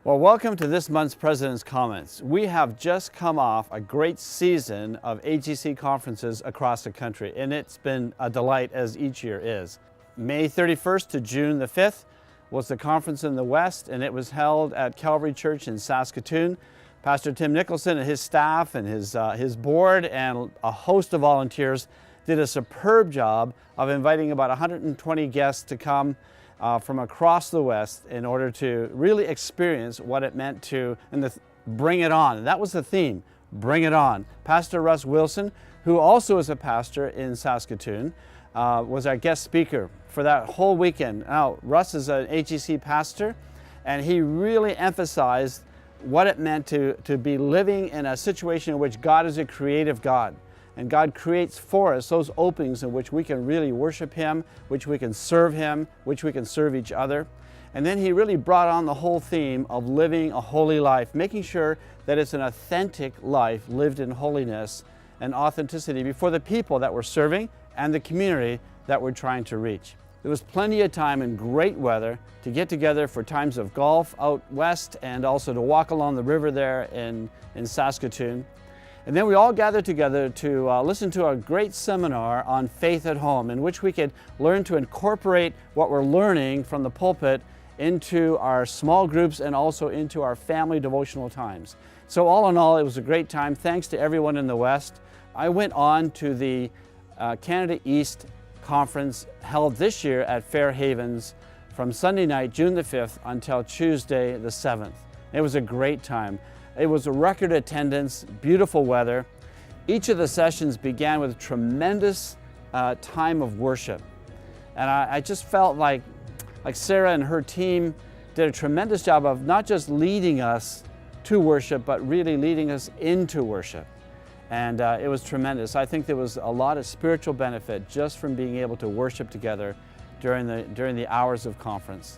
Well, welcome to this month's President's Comments. We have just come off a great season of AGC conferences across the country, and it's been a delight as each year is. May 31st to June the 5th was the conference in the West, and it was held at Calvary Church in Saskatoon. Pastor Tim Nicholson and his staff and his board and a host of volunteers did a superb job of inviting about 120 guests to come from across the West in order to really experience what it meant to bring it on. And that was the theme, bring it on. Pastor Russ Wilson, who also is a pastor in Saskatoon, was our guest speaker for that whole weekend. Now, Russ is an AGC pastor, and he really emphasized what it meant to be living in a situation in which God is a creative God. And God creates for us those openings in which we can really worship Him, which we can serve Him, which we can serve each other. And then he really brought on the whole theme of living a holy life, making sure that it's an authentic life lived in holiness and authenticity before the people that we're serving and the community that we're trying to reach. There was plenty of time and great weather to get together for times of golf out west and also to walk along the river there in Saskatoon. And then we all gathered together to listen to a great seminar on faith at home, in which we could learn to incorporate what we're learning from the pulpit into our small groups and also into our family devotional times. So all in all, it was a great time. Thanks to everyone in the West. I went on to the Canada East Conference held this year at Fair Havens from Sunday night, June the 5th, until Tuesday the 7th. It was a great time. It was a record attendance, beautiful weather. Each of the sessions began with a tremendous time of worship. And I just felt like Sarah and her team did a tremendous job of not just leading us to worship, but really leading us into worship. And it was tremendous. I think there was a lot of spiritual benefit just from being able to worship together during the hours of conference.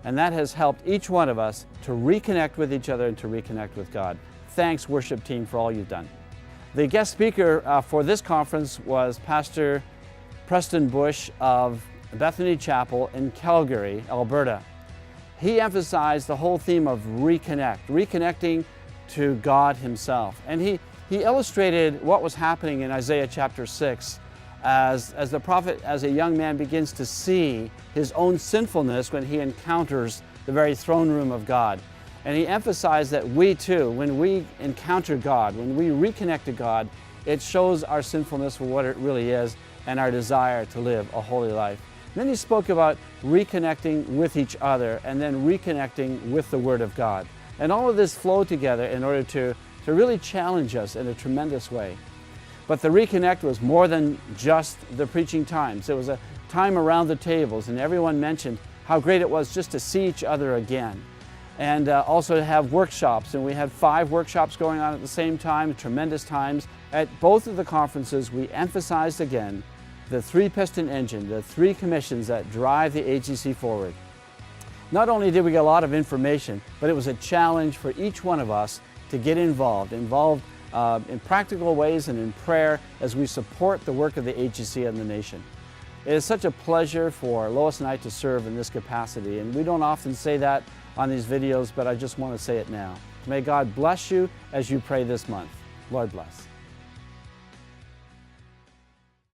And that has helped each one of us to reconnect with each other and to reconnect with God. Thanks, worship team, for all you've done. The guest speaker for this conference was Pastor Preston Bush of Bethany Chapel in Calgary, Alberta. He emphasized the whole theme of reconnecting to God Himself. And he illustrated what was happening in Isaiah chapter 6 as the prophet, as a young man, begins to see his own sinfulness when he encounters the very throne room of God. And he emphasized that we too, when we encounter God, when we reconnect to God, it shows our sinfulness for what it really is and our desire to live a holy life. And then he spoke about reconnecting with each other and then reconnecting with the Word of God. And all of this flowed together in order to really challenge us in a tremendous way. But the reconnect was more than just the preaching times. It was a time around the tables, and everyone mentioned how great it was just to see each other again. And also to have workshops, and we had 5 workshops going on at the same time, tremendous times. At both of the conferences, we emphasized again the 3-piston engine, the 3 commissions that drive the AGC forward. Not only did we get a lot of information, but it was a challenge for each one of us to get involved in practical ways and in prayer as we support the work of the AGC and the nation. It is such a pleasure for Lois and I to serve in this capacity, and we don't often say that on these videos, but I just want to say it now. May God bless you as you pray this month. Lord bless.